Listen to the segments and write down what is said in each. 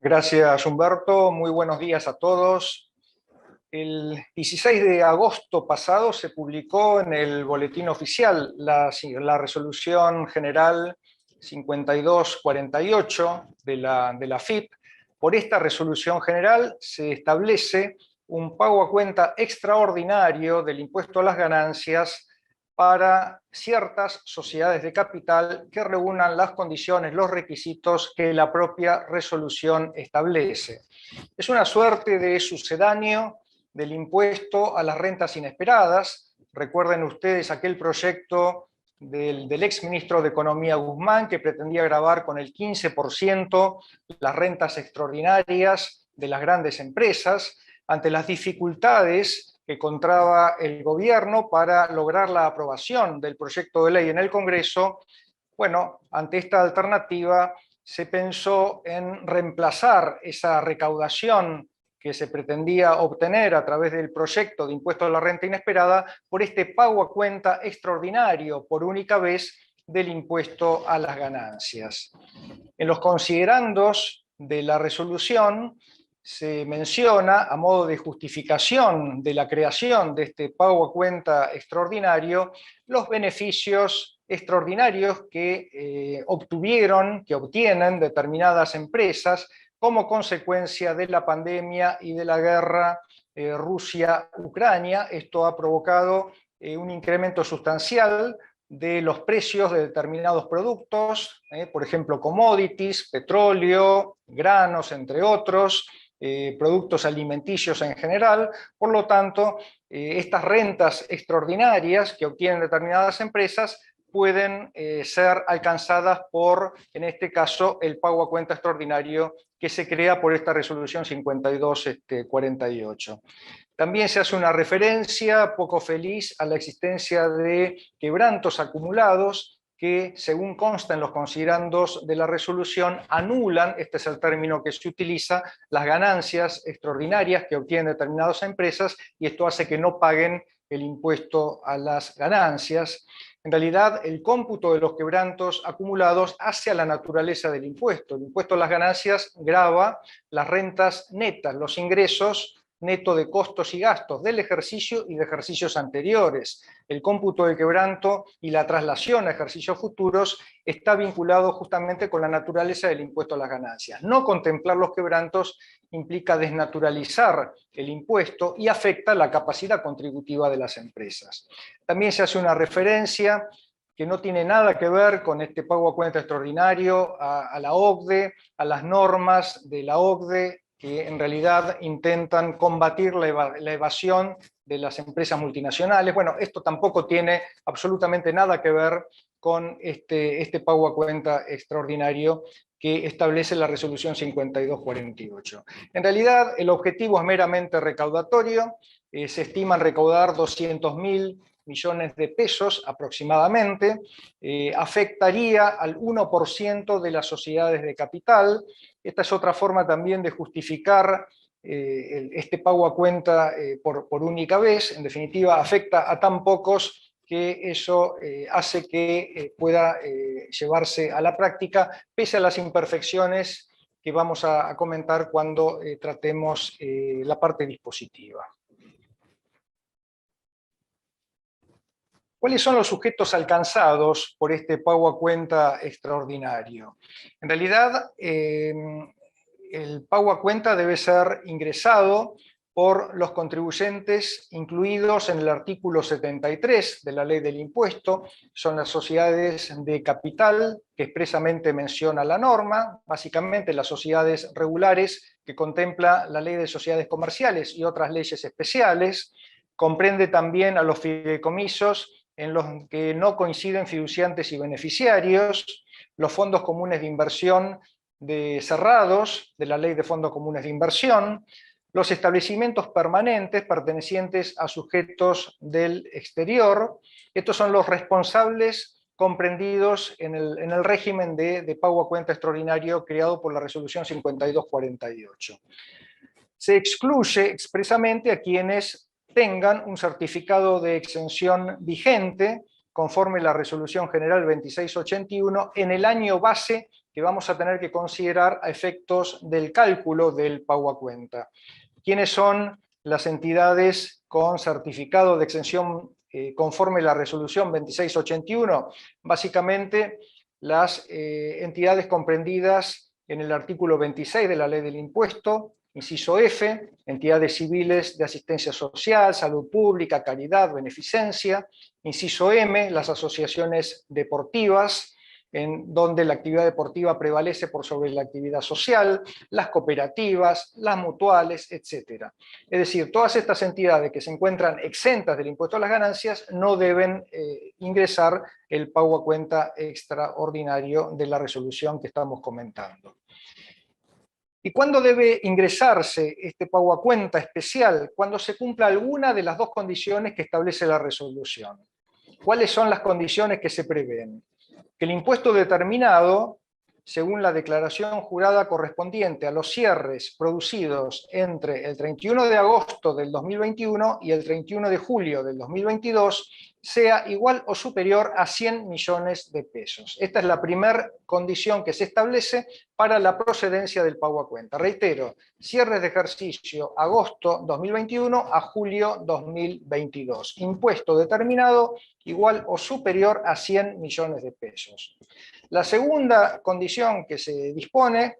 Gracias, Humberto. Muy buenos días a todos. El 16 de agosto pasado se publicó en el Boletín Oficial la Resolución General 5248 de la AFIP. Por esta resolución general se establece un pago a cuenta extraordinario del impuesto a las ganancias para ciertas sociedades de capital que reúnan las condiciones, los requisitos que la propia resolución establece. Es una suerte de sucedáneo del impuesto a las rentas inesperadas. Recuerden ustedes aquel proyecto del exministro de Economía Guzmán, que pretendía gravar con el 15% las rentas extraordinarias de las grandes empresas. Ante las dificultades que encontraba el gobierno para lograr la aprobación del proyecto de ley en el Congreso, bueno, ante esta alternativa se pensó en reemplazar esa recaudación que se pretendía obtener a través del proyecto de impuesto a la renta inesperada por este pago a cuenta extraordinario por única vez del impuesto a las ganancias. En los considerandos de la resolución se menciona, a modo de justificación de la creación de este pago a cuenta extraordinario, los beneficios extraordinarios que obtienen determinadas empresas como consecuencia de la pandemia y de la guerra Rusia-Ucrania. Esto ha provocado un incremento sustancial de los precios de determinados productos, por ejemplo, commodities, petróleo, granos, entre otros, productos alimenticios en general. Por lo tanto, estas rentas extraordinarias que obtienen determinadas empresas pueden ser alcanzadas por, en este caso, el pago a cuenta extraordinario que se crea por esta resolución 5248. También se hace una referencia poco feliz a la existencia de quebrantos acumulados que, según consta en los considerandos de la resolución, anulan, este es el término que se utiliza, las ganancias extraordinarias que obtienen determinadas empresas, y esto hace que no paguen el impuesto a las ganancias. En realidad, el cómputo de los quebrantos acumulados hace a la naturaleza del impuesto. El impuesto a las ganancias grava las rentas netas, los ingresos neto de costos y gastos del ejercicio y de ejercicios anteriores. El cómputo de quebranto y la traslación a ejercicios futuros está vinculado justamente con la naturaleza del impuesto a las ganancias. No contemplar los quebrantos implica desnaturalizar el impuesto y afecta la capacidad contributiva de las empresas. También se hace una referencia que no tiene nada que ver con este pago a cuenta extraordinario a la OCDE, a las normas de la OCDE, que en realidad intentan combatir la evasión de las empresas multinacionales. Bueno, esto tampoco tiene absolutamente nada que ver con este pago a cuenta extraordinario que establece la resolución 5248. En realidad, el objetivo es meramente recaudatorio. Se estiman recaudar 200.000 millones de pesos aproximadamente. Afectaría al 1% de las sociedades de capital. Esta es otra forma también de justificar este pago a cuenta por única vez. En definitiva, afecta a tan pocos que eso hace que pueda llevarse a la práctica, pese a las imperfecciones que vamos a comentar cuando tratemos la parte dispositiva. ¿Cuáles son los sujetos alcanzados por este pago a cuenta extraordinario? En realidad, el pago a cuenta debe ser ingresado por los contribuyentes incluidos en el artículo 73 de la ley del impuesto. Son las sociedades de capital que expresamente menciona la norma, básicamente las sociedades regulares que contempla la ley de sociedades comerciales y otras leyes especiales. Comprende también a los fideicomisos en los que no coinciden fiduciantes y beneficiarios, los fondos comunes de inversión cerrados de la Ley de Fondos Comunes de Inversión, los establecimientos permanentes pertenecientes a sujetos del exterior. Estos son los responsables comprendidos en el régimen de pago a cuenta extraordinario creado por la resolución 5248. Se excluye expresamente a quienes tengan un certificado de exención vigente conforme la resolución general 2681 en el año base que vamos a tener que considerar a efectos del cálculo del pago a cuenta. ¿Quiénes son las entidades con certificado de exención conforme a la resolución 2681? Básicamente las entidades comprendidas en el artículo 26 de la Ley del Impuesto, inciso F, entidades civiles de asistencia social, salud pública, caridad, beneficencia. Inciso M, las asociaciones deportivas, en donde la actividad deportiva prevalece por sobre la actividad social, las cooperativas, las mutuales, etc. Es decir, todas estas entidades que se encuentran exentas del impuesto a las ganancias no deben ingresar el pago a cuenta extraordinario de la resolución que estamos comentando. ¿Y cuándo debe ingresarse este pago a cuenta especial? Cuando se cumpla alguna de las dos condiciones que establece la resolución. ¿Cuáles son las condiciones que se prevén? Que el impuesto determinado, según la declaración jurada correspondiente a los cierres producidos entre el 31 de agosto del 2021 y el 31 de julio del 2022, sea igual o superior a 100 millones de pesos. Esta es la primera condición que se establece para la procedencia del pago a cuenta. Reitero, cierres de ejercicio agosto 2021 a julio 2022. Impuesto determinado igual o superior a 100 millones de pesos. La segunda condición que se dispone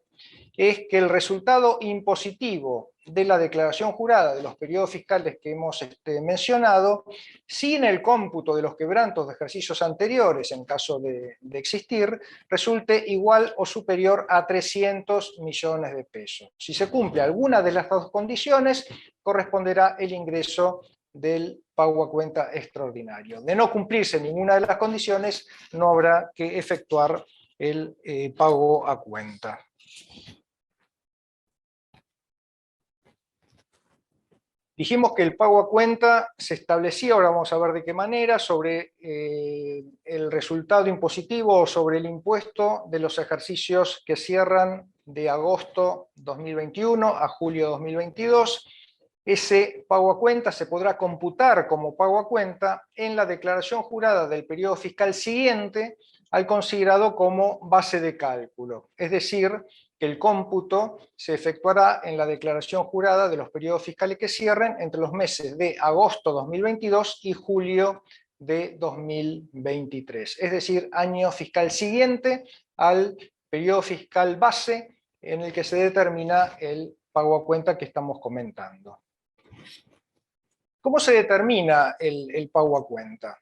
es que el resultado impositivo de la declaración jurada de los periodos fiscales que hemos mencionado, sin el cómputo de los quebrantos de ejercicios anteriores, en caso de existir, resulte igual o superior a 300 millones de pesos. Si se cumple alguna de las dos condiciones, corresponderá el ingreso del pago a cuenta extraordinario. De no cumplirse ninguna de las condiciones, no habrá que efectuar el pago a cuenta. Dijimos que el pago a cuenta se establecía, ahora vamos a ver de qué manera, sobre el resultado impositivo o sobre el impuesto de los ejercicios que cierran de agosto 2021 a julio 2022. Ese pago a cuenta se podrá computar como pago a cuenta en la declaración jurada del periodo fiscal siguiente al considerado como base de cálculo. Es decir, que el cómputo se efectuará en la declaración jurada de los periodos fiscales que cierren entre los meses de agosto 2022 y julio de 2023. Es decir, año fiscal siguiente al periodo fiscal base en el que se determina el pago a cuenta que estamos comentando. ¿Cómo se determina el pago a cuenta?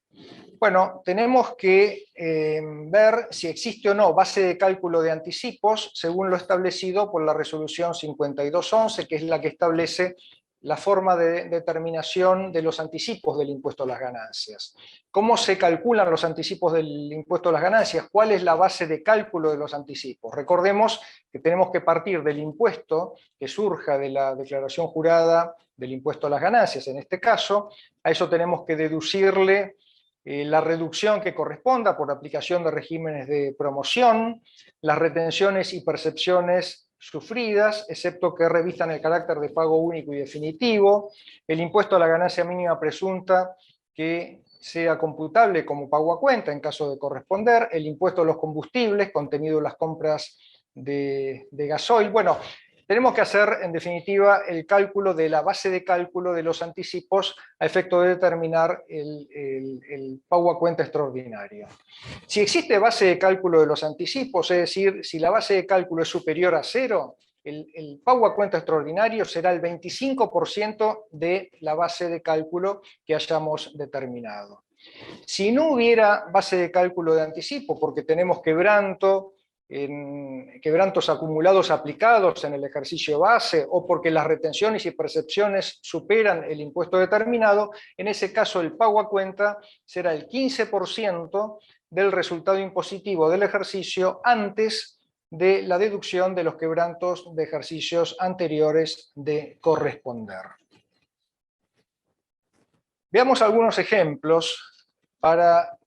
Bueno, tenemos que ver si existe o no base de cálculo de anticipos según lo establecido por la resolución 5211, que es la que establece la forma de determinación de los anticipos del impuesto a las ganancias. ¿Cómo se calculan los anticipos del impuesto a las ganancias? ¿Cuál es la base de cálculo de los anticipos? Recordemos que tenemos que partir del impuesto que surja de la declaración jurada del impuesto a las ganancias, en este caso. A eso tenemos que deducirle la reducción que corresponda por aplicación de regímenes de promoción, las retenciones y percepciones sufridas, excepto que revistan el carácter de pago único y definitivo, el impuesto a la ganancia mínima presunta que sea computable como pago a cuenta en caso de corresponder, el impuesto a los combustibles contenido en las compras de gasoil. Bueno, tenemos que hacer, en definitiva, el cálculo de la base de cálculo de los anticipos a efecto de determinar el pago a cuenta extraordinario. Si existe base de cálculo de los anticipos, es decir, si la base de cálculo es superior a 0, el pago a cuenta extraordinario será el 25% de la base de cálculo que hayamos determinado. Si no hubiera base de cálculo de anticipo, porque tenemos quebrantos acumulados aplicados en el ejercicio base o porque las retenciones y percepciones superan el impuesto determinado, en ese caso el pago a cuenta será el 15% del resultado impositivo del ejercicio antes de la deducción de los quebrantos de ejercicios anteriores de corresponder. Veamos algunos ejemplos para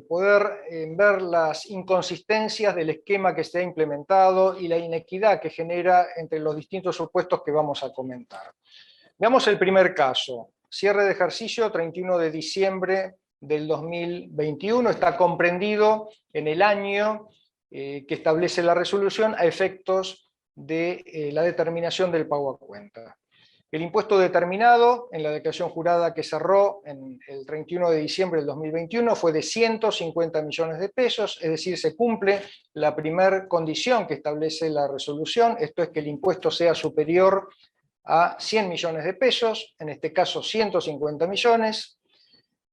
poder ver las inconsistencias del esquema que se ha implementado y la inequidad que genera entre los distintos supuestos que vamos a comentar. Veamos el primer caso. Cierre de ejercicio 31 de diciembre del 2021. Está comprendido en el año que establece la resolución a efectos de la determinación del pago a cuenta. El impuesto determinado en la declaración jurada que cerró en el 31 de diciembre del 2021 fue de 150 millones de pesos, es decir, se cumple la primera condición que establece la resolución, esto es que el impuesto sea superior a 100 millones de pesos, en este caso 150 millones.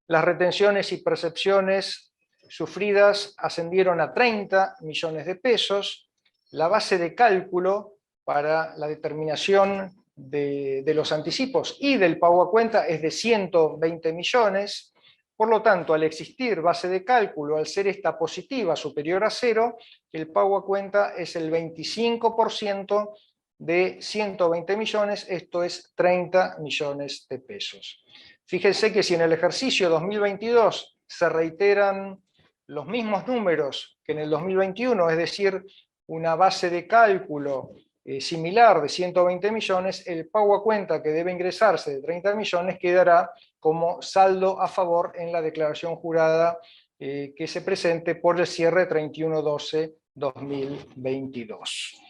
Las retenciones y percepciones sufridas ascendieron a 30 millones de pesos. La base de cálculo para la determinación de los anticipos y del pago a cuenta es de 120 millones. Por lo tanto, al existir base de cálculo, al ser esta positiva superior a cero, el pago a cuenta es el 25% de 120 millones, esto es 30 millones de pesos. Fíjense que si en el ejercicio 2022 se reiteran los mismos números que en el 2021, es decir, una base de cálculo similar de 120 millones, el pago a cuenta que debe ingresarse de 30 millones quedará como saldo a favor en la declaración jurada que se presente por el cierre 31/12/2022.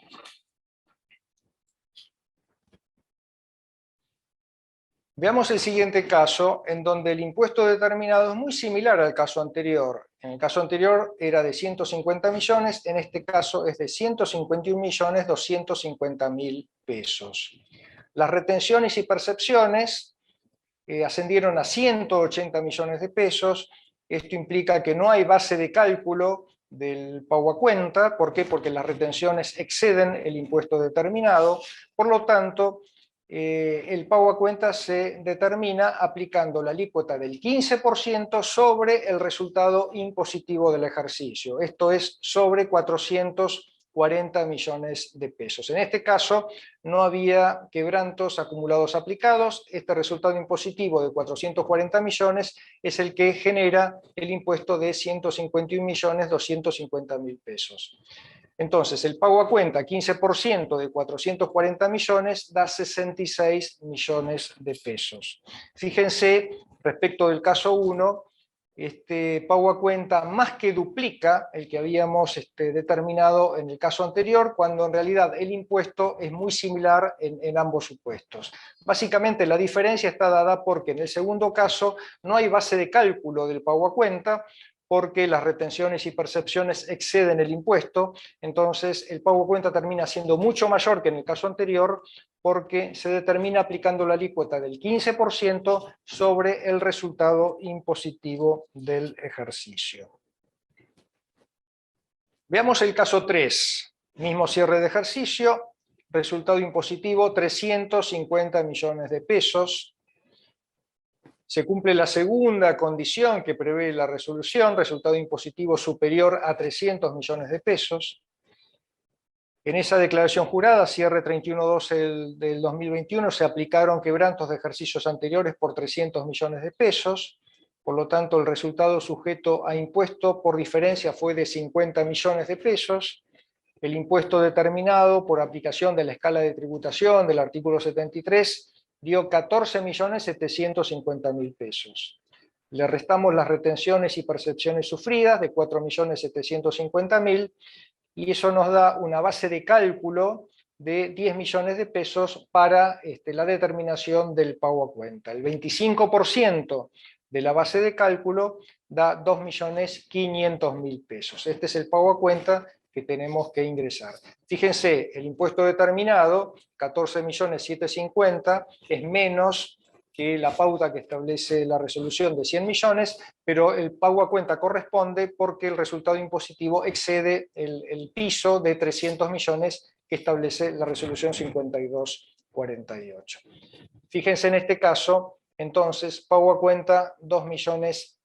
Veamos el siguiente caso, en donde el impuesto determinado es muy similar al caso anterior. En el caso anterior era de 150 millones, en este caso es de 151.250.000 pesos. Las retenciones y percepciones ascendieron a 180 millones de pesos. Esto implica que no hay base de cálculo del pago a cuenta. ¿Por qué? Porque las retenciones exceden el impuesto determinado. Por lo tanto, el pago a cuenta se determina aplicando la alícuota del 15% sobre el resultado impositivo del ejercicio. Esto es sobre 440 millones de pesos. En este caso no había quebrantos acumulados aplicados. Este resultado impositivo de 440 millones es el que genera el impuesto de 151.250.000 pesos. Entonces, el pago a cuenta, 15% de 440 millones, da 66 millones de pesos. Fíjense, respecto del caso 1, este pago a cuenta más que duplica el que habíamos determinado en el caso anterior, cuando en realidad el impuesto es muy similar en ambos supuestos. Básicamente la diferencia está dada porque en el segundo caso no hay base de cálculo del pago a cuenta, porque las retenciones y percepciones exceden el impuesto, entonces el pago a cuenta termina siendo mucho mayor que en el caso anterior, porque se determina aplicando la alícuota del 15% sobre el resultado impositivo del ejercicio. Veamos el caso 3, mismo cierre de ejercicio, resultado impositivo 350 millones de pesos. Se cumple la segunda condición que prevé la resolución, resultado impositivo superior a 300 millones de pesos. En esa declaración jurada, cierre 31/12 del 2021, se aplicaron quebrantos de ejercicios anteriores por 300 millones de pesos, por lo tanto el resultado sujeto a impuesto por diferencia fue de 50 millones de pesos. El impuesto determinado por aplicación de la escala de tributación del artículo 73 dio 14.750.000 pesos. Le restamos las retenciones y percepciones sufridas de 4.750.000 y eso nos da una base de cálculo de 10 millones de pesos para la determinación del pago a cuenta. El 25% de la base de cálculo da 2.500.000 pesos. Este es el pago a cuenta que tenemos que ingresar. Fíjense, el impuesto determinado, 14.750.000, es menos que la pauta que establece la resolución de 100 millones, pero el pago a cuenta corresponde porque el resultado impositivo excede el piso de 300 millones que establece la resolución 5248. Fíjense en este caso, entonces, pago a cuenta 2,5 millones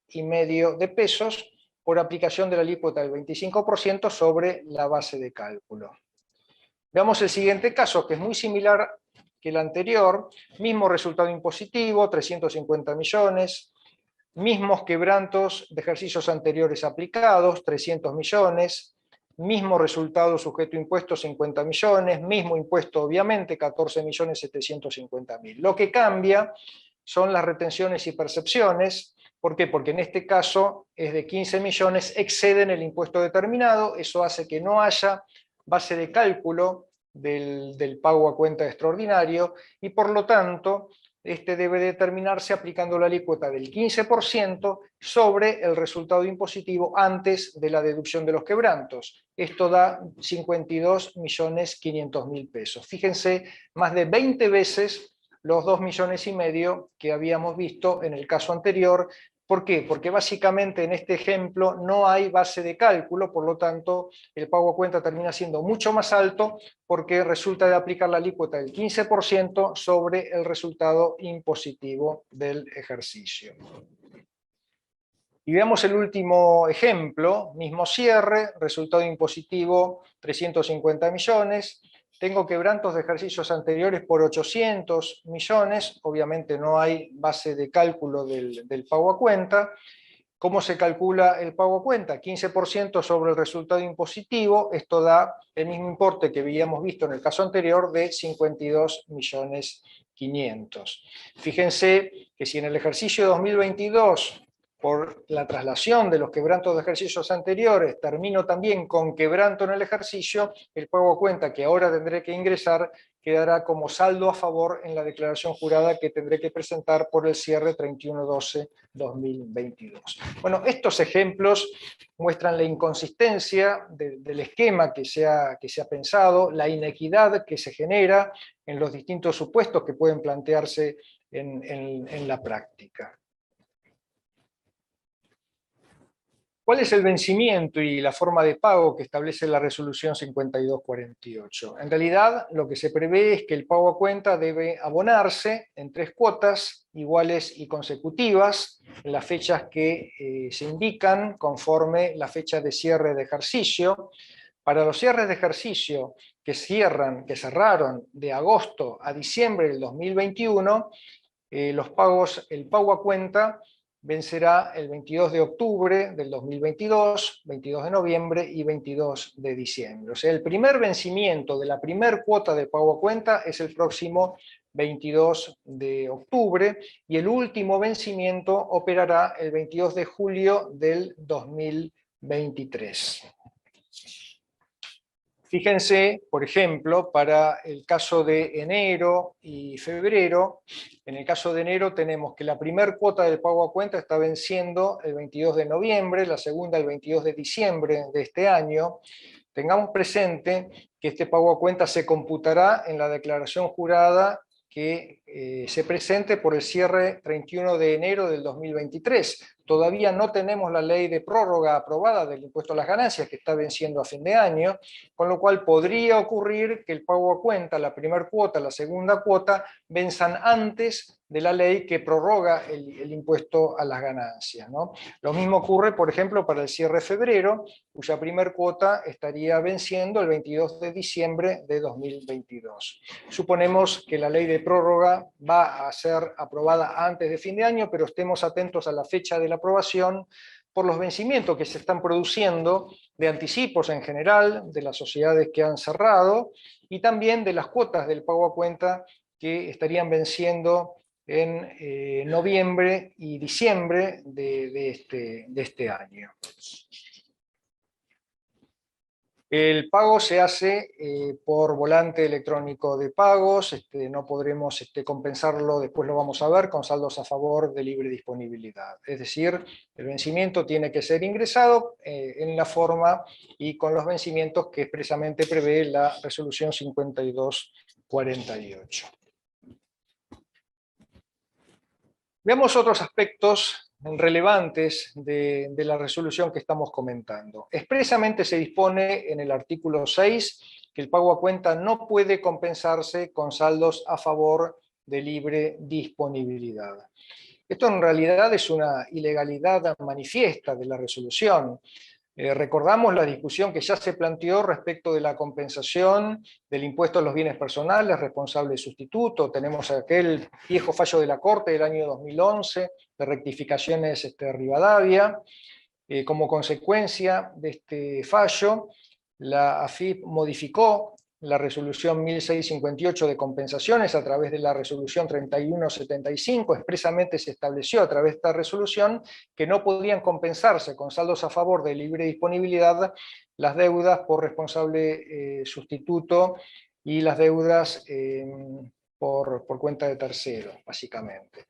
de pesos por aplicación de la alícuota del 25% sobre la base de cálculo. Veamos el siguiente caso, que es muy similar que el anterior, mismo resultado impositivo, 350 millones, mismos quebrantos de ejercicios anteriores aplicados, 300 millones, mismo resultado sujeto a impuestos, 50 millones, mismo impuesto obviamente, 14.750.000. Lo que cambia son las retenciones y percepciones, ¿Por qué? Porque en este caso es de 15 millones, exceden el impuesto determinado, eso hace que no haya base de cálculo del pago a cuenta extraordinario y por lo tanto este debe determinarse aplicando la alícuota del 15% sobre el resultado impositivo antes de la deducción de los quebrantos. Esto da 52.500.000 pesos. Fíjense, más de 20 veces los 2,5 millones que habíamos visto en el caso anterior. ¿Por qué? Porque básicamente en este ejemplo no hay base de cálculo, por lo tanto el pago a cuenta termina siendo mucho más alto porque resulta de aplicar la alícuota del 15% sobre el resultado impositivo del ejercicio. Y veamos el último ejemplo, mismo cierre, resultado impositivo 350 millones, tengo quebrantos de ejercicios anteriores por 800 millones, obviamente no hay base de cálculo del pago a cuenta. ¿Cómo se calcula el pago a cuenta? 15% sobre el resultado impositivo, esto da el mismo importe que habíamos visto en el caso anterior de 52.500.000. Fíjense que si en el ejercicio 2022, por la traslación de los quebrantos de ejercicios anteriores, termino también con quebranto en el ejercicio, el pago a cuenta que ahora tendré que ingresar quedará como saldo a favor en la declaración jurada que tendré que presentar por el cierre 31/12/2022. Bueno, estos ejemplos muestran la inconsistencia del esquema que se ha pensado, la inequidad que se genera en los distintos supuestos que pueden plantearse en la práctica. ¿Cuál es el vencimiento y la forma de pago que establece la resolución 5248? En realidad, lo que se prevé es que el pago a cuenta debe abonarse en 3 cuotas iguales y consecutivas, en las fechas que se indican conforme la fecha de cierre de ejercicio. Para los cierres de ejercicio que cerraron de agosto a diciembre del 2021, el pago a cuenta vencerá el 22 de octubre del 2022, 22 de noviembre y 22 de diciembre. O sea, el primer vencimiento de la primer cuota de pago a cuenta es el próximo 22 de octubre y el último vencimiento operará el 22 de julio del 2023. Fíjense, por ejemplo, para el caso de enero y febrero, en el caso de enero tenemos que la primera cuota del pago a cuenta está venciendo el 22 de noviembre, la segunda el 22 de diciembre de este año. Tengamos presente que este pago a cuenta se computará en la declaración jurada que se presente por el cierre 31 de enero del 2023. Todavía no tenemos la ley de prórroga aprobada del impuesto a las ganancias que está venciendo a fin de año, con lo cual podría ocurrir que el pago a cuenta, la primera cuota, la segunda cuota, venzan antes de la ley que prorroga el impuesto a las ganancias, ¿no? Lo mismo ocurre, por ejemplo, para el cierre de febrero, cuya primera cuota estaría venciendo el 22 de diciembre de 2022. Suponemos que la ley de prórroga va a ser aprobada antes de fin de año, pero estemos atentos a la fecha de la aprobación por los vencimientos que se están produciendo de anticipos en general, de las sociedades que han cerrado, y también de las cuotas del pago a cuenta que estarían venciendo en noviembre y diciembre de este año. El pago se hace por volante electrónico de pagos, no podremos compensarlo, después lo vamos a ver, con saldos a favor de libre disponibilidad. Es decir, el vencimiento tiene que ser ingresado en la forma y con los vencimientos que expresamente prevé la resolución 5248. Veamos otros aspectos relevantes de la resolución que estamos comentando. Expresamente se dispone en el artículo 6 que el pago a cuenta no puede compensarse con saldos a favor de libre disponibilidad. Esto en realidad es una ilegalidad manifiesta de la resolución. Recordamos la discusión que ya se planteó respecto de la compensación del impuesto a los bienes personales, responsable sustituto. Tenemos aquel viejo fallo de la Corte del año 2011 de rectificaciones Rivadavia. Como consecuencia de este fallo, la AFIP modificó la resolución 1658 de compensaciones a través de la resolución 3175, expresamente se estableció a través de esta resolución que no podían compensarse con saldos a favor de libre disponibilidad las deudas por responsable sustituto y las deudas por cuenta de terceros, básicamente.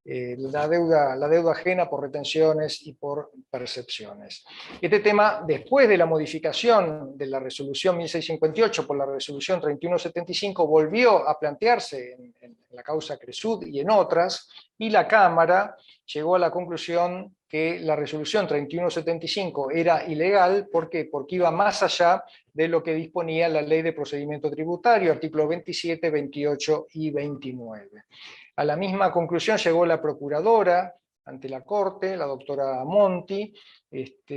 La deuda ajena por retenciones y por percepciones. Este tema, después de la modificación de la resolución 1658 por la resolución 3175, volvió a plantearse en la causa Cresud y en otras, y la Cámara llegó a la conclusión que la resolución 3175 era ilegal. ¿Por qué? Porque iba más allá de lo que disponía la Ley de Procedimiento Tributario, artículos 27, 28 y 29. A la misma conclusión llegó la procuradora ante la Corte, la doctora Monti,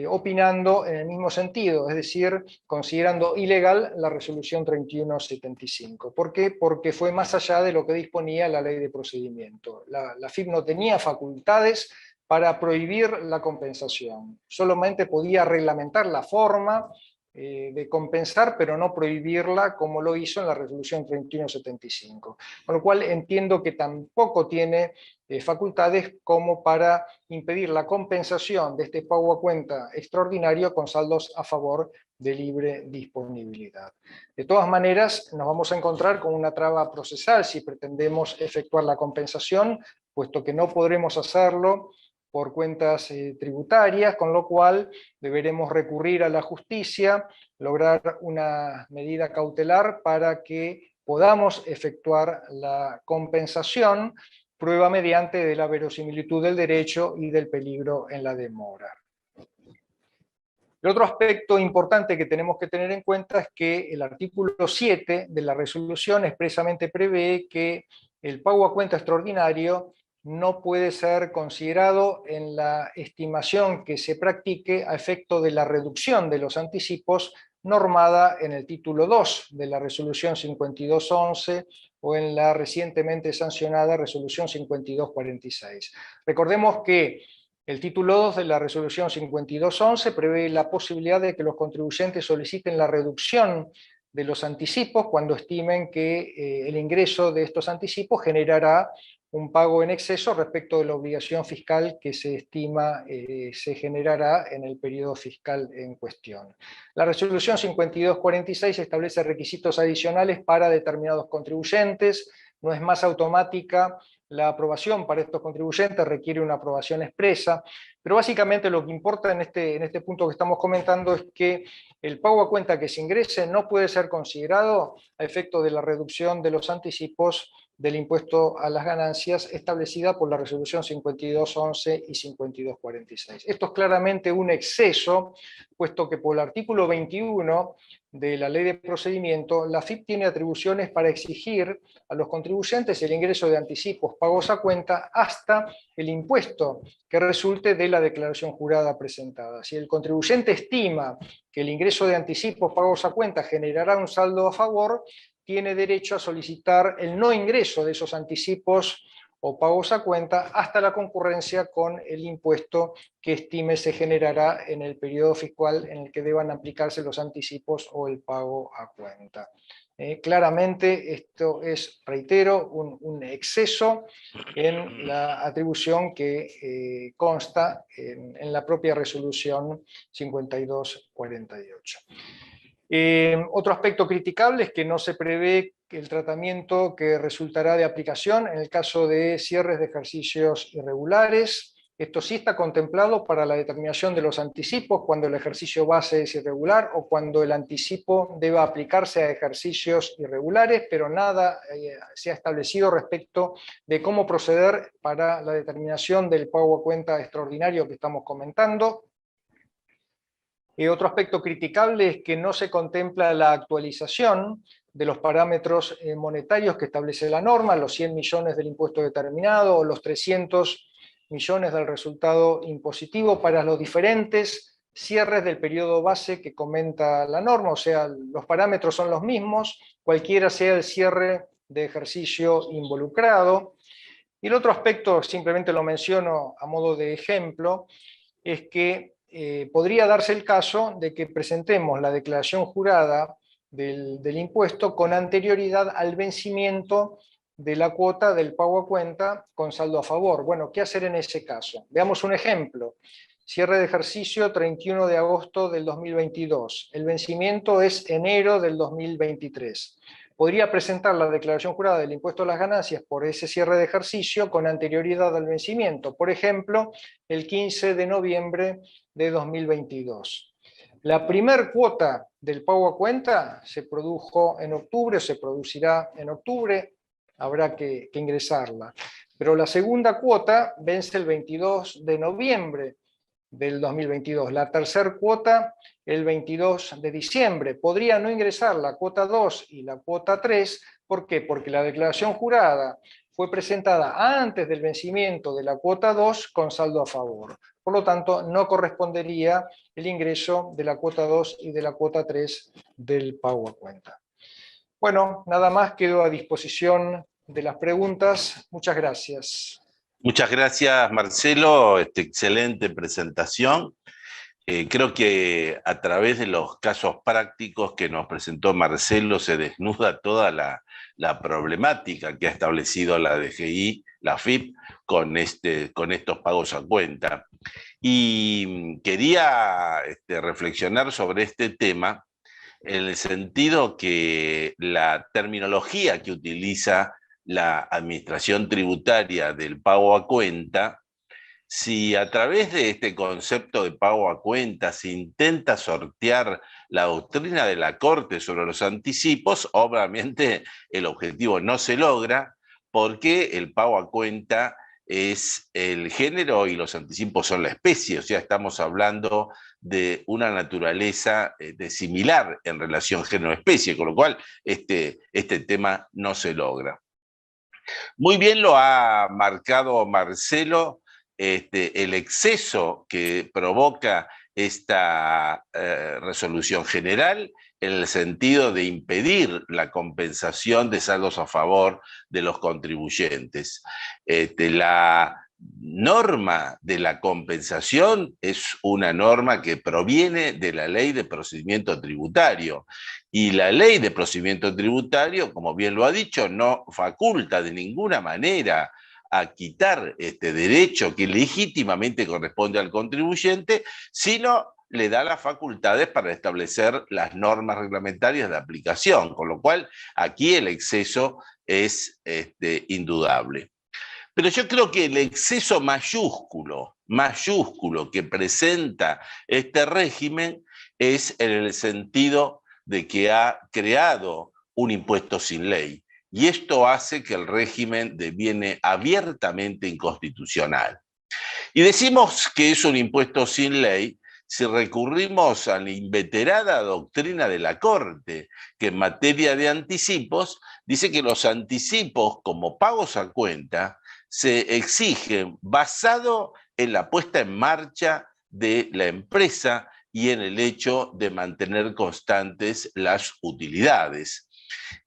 opinando en el mismo sentido, es decir, considerando ilegal la resolución 3175. ¿Por qué? Porque fue más allá de lo que disponía la Ley de Procedimiento. La FIP no tenía facultades para prohibir la compensación, solamente podía reglamentar la forma de compensar, pero no prohibirla como lo hizo en la resolución 3175. Con lo cual entiendo que tampoco tiene facultades como para impedir la compensación de este pago a cuenta extraordinario con saldos a favor de libre disponibilidad. De todas maneras, nos vamos a encontrar con una traba procesal si pretendemos efectuar la compensación, puesto que no podremos hacerlo por cuentas tributarias, con lo cual deberemos recurrir a la justicia, lograr una medida cautelar para que podamos efectuar la compensación, prueba mediante de la verosimilitud del derecho y del peligro en la demora. El otro aspecto importante que tenemos que tener en cuenta es que el artículo 7 de la resolución expresamente prevé que el pago a cuenta extraordinario no puede ser considerado en la estimación que se practique a efecto de la reducción de los anticipos normada en el título 2 de la resolución 5211 o en la recientemente sancionada resolución 5246. Recordemos que el título 2 de la resolución 5211 prevé la posibilidad de que los contribuyentes soliciten la reducción de los anticipos cuando estimen que el ingreso de estos anticipos generará un pago en exceso respecto de la obligación fiscal que se estima se generará en el periodo fiscal en cuestión. La resolución 5246 establece requisitos adicionales para determinados contribuyentes, no es más automática la aprobación para estos contribuyentes, requiere una aprobación expresa, pero básicamente lo que importa en este punto que estamos comentando es que el pago a cuenta que se ingrese no puede ser considerado a efecto de la reducción de los anticipos del impuesto a las ganancias establecida por la resolución 5211 y 5246. Esto es claramente un exceso, puesto que por el artículo 21 de la Ley de Procedimiento, la FIP tiene atribuciones para exigir a los contribuyentes el ingreso de anticipos pagos a cuenta hasta el impuesto que resulte de la declaración jurada presentada. Si el contribuyente estima que el ingreso de anticipos pagos a cuenta generará un saldo a favor, tiene derecho a solicitar el no ingreso de esos anticipos o pagos a cuenta hasta la concurrencia con el impuesto que estime se generará en el periodo fiscal en el que deban aplicarse los anticipos o el pago a cuenta. Claramente esto es, reitero, un exceso en la atribución que consta en la propia resolución 5248. Otro aspecto criticable es que no se prevé el tratamiento que resultará de aplicación en el caso de cierres de ejercicios irregulares. Esto sí está contemplado para la determinación de los anticipos cuando el ejercicio base es irregular o cuando el anticipo deba aplicarse a ejercicios irregulares, pero nada se ha establecido respecto de cómo proceder para la determinación del pago a cuenta extraordinario que estamos comentando. Otro aspecto criticable es que no se contempla la actualización de los parámetros monetarios que establece la norma, los 100 millones del impuesto determinado o los 300 millones del resultado impositivo para los diferentes cierres del periodo base que comenta la norma, o sea, los parámetros son los mismos, cualquiera sea el cierre de ejercicio involucrado. Y el otro aspecto, simplemente lo menciono a modo de ejemplo, es que podría darse el caso de que presentemos la declaración jurada del impuesto con anterioridad al vencimiento de la cuota del pago a cuenta con saldo a favor. Bueno, ¿qué hacer en ese caso? Veamos un ejemplo. Cierre de ejercicio 31 de agosto del 2022. El vencimiento es enero del 2023. Podría presentar la declaración jurada del impuesto a las ganancias por ese cierre de ejercicio con anterioridad al vencimiento. Por ejemplo, el 15 de noviembre de 2022. La primer cuota del pago a cuenta se produjo en octubre, se producirá en octubre, habrá que ingresarla. Pero la segunda cuota vence el 22 de noviembre del 2022. La tercera cuota el 22 de diciembre. Podría no ingresar la cuota 2 y la cuota 3. ¿Por qué? Porque la declaración jurada fue presentada antes del vencimiento de la cuota 2 con saldo a favor. Por lo tanto, no correspondería el ingreso de la cuota 2 y de la cuota 3 del pago a cuenta. Bueno, nada más, quedo a disposición de las preguntas. Muchas gracias. Muchas gracias, Marcelo. Excelente presentación. Creo que a través de los casos prácticos que nos presentó Marcelo se desnuda toda la problemática que ha establecido la DGI, la AFIP, con estos pagos a cuenta. Y quería reflexionar sobre este tema en el sentido que la terminología que utiliza la administración tributaria del pago a cuenta, si a través de este concepto de pago a cuenta se intenta sortear la doctrina de la Corte sobre los anticipos, obviamente el objetivo no se logra porque el pago a cuenta es el género y los anticipos son la especie, o sea, estamos hablando de una naturaleza similar en relación género-especie, con lo cual este tema no se logra. Muy bien lo ha marcado Marcelo, el exceso que provoca esta resolución general en el sentido de impedir la compensación de saldos a favor de los contribuyentes. La norma de la compensación es una norma que proviene de la Ley de Procedimiento Tributario, y la Ley de Procedimiento Tributario, como bien lo ha dicho, no faculta de ninguna manera a quitar este derecho que legítimamente corresponde al contribuyente, sino le da las facultades para establecer las normas reglamentarias de aplicación, con lo cual aquí el exceso es indudable. Pero yo creo que el exceso mayúsculo que presenta este régimen es en el sentido de que ha creado un impuesto sin ley. Y esto hace que el régimen deviene abiertamente inconstitucional. Y decimos que es un impuesto sin ley si recurrimos a la inveterada doctrina de la Corte, que en materia de anticipos dice que los anticipos como pagos a cuenta se exigen basado en la puesta en marcha de la empresa y en el hecho de mantener constantes las utilidades.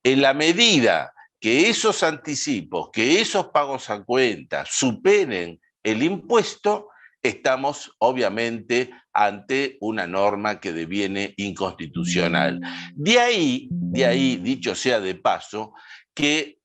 En la medida que esos anticipos, que esos pagos a cuenta superen el impuesto, estamos obviamente ante una norma que deviene inconstitucional. De ahí, dicho sea de paso, que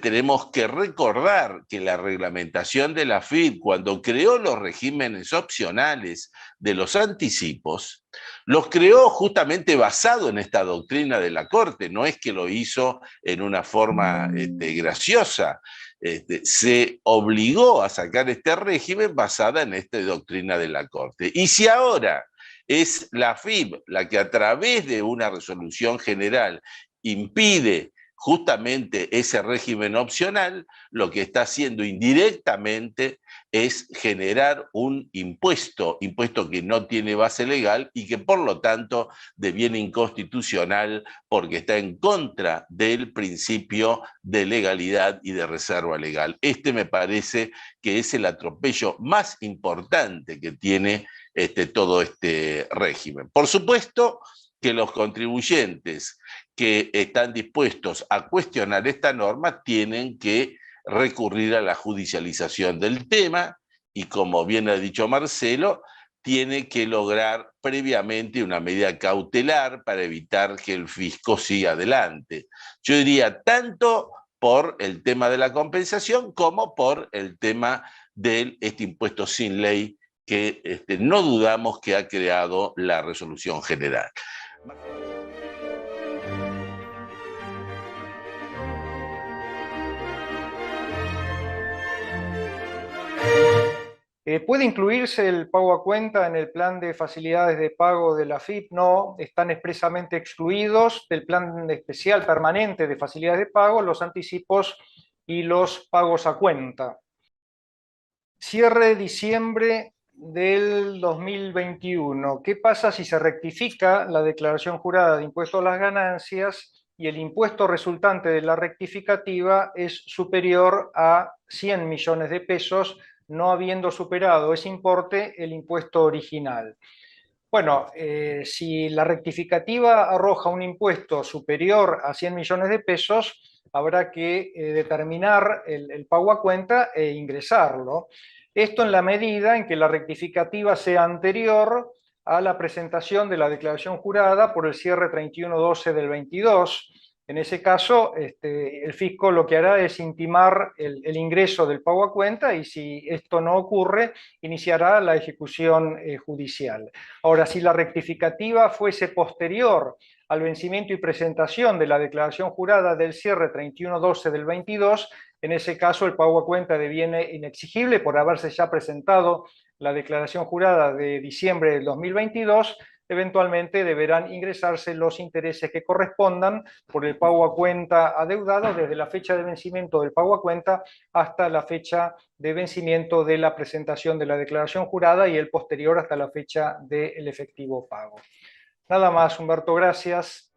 tenemos que recordar que la reglamentación de la AFIP, cuando creó los regímenes opcionales de los anticipos, los creó justamente basado en esta doctrina de la Corte, no es que lo hizo en una forma graciosa. Se obligó a sacar este régimen basada en esta doctrina de la Corte. Y si ahora es la AFIP la que a través de una resolución general impide justamente ese régimen opcional, lo que está haciendo indirectamente es generar un impuesto que no tiene base legal y que por lo tanto deviene inconstitucional porque está en contra del principio de legalidad y de reserva legal. Me parece que es el atropello más importante que tiene todo este régimen. Por supuesto que los contribuyentes que están dispuestos a cuestionar esta norma tienen que recurrir a la judicialización del tema y, como bien ha dicho Marcelo, tiene que lograr previamente una medida cautelar para evitar que el fisco siga adelante. Yo diría tanto por el tema de la compensación como por el tema de este impuesto sin ley que no dudamos que ha creado la resolución general. ¿Puede incluirse el pago a cuenta en el plan de facilidades de pago de la AFIP? No, están expresamente excluidos del plan especial permanente de facilidades de pago los anticipos y los pagos a cuenta. Cierre diciembre del 2021. ¿Qué pasa si se rectifica la declaración jurada de impuesto a las ganancias y el impuesto resultante de la rectificativa es superior a 100 millones de pesos, no habiendo superado ese importe el impuesto original? Bueno, si la rectificativa arroja un impuesto superior a 100 millones de pesos, habrá que determinar el pago a cuenta e ingresarlo. Esto en la medida en que la rectificativa sea anterior a la presentación de la declaración jurada por el cierre 31/12 del 22. En ese caso, el fisco lo que hará es intimar el ingreso del pago a cuenta y si esto no ocurre, iniciará la ejecución judicial. Ahora, si la rectificativa fuese posterior al vencimiento y presentación de la declaración jurada del cierre 31/12 del 22, en ese caso el pago a cuenta deviene inexigible por haberse ya presentado la declaración jurada de diciembre del 2022. Eventualmente deberán ingresarse los intereses que correspondan por el pago a cuenta adeudado desde la fecha de vencimiento del pago a cuenta hasta la fecha de vencimiento de la presentación de la declaración jurada y el posterior hasta la fecha del efectivo pago. Nada más, Humberto, gracias.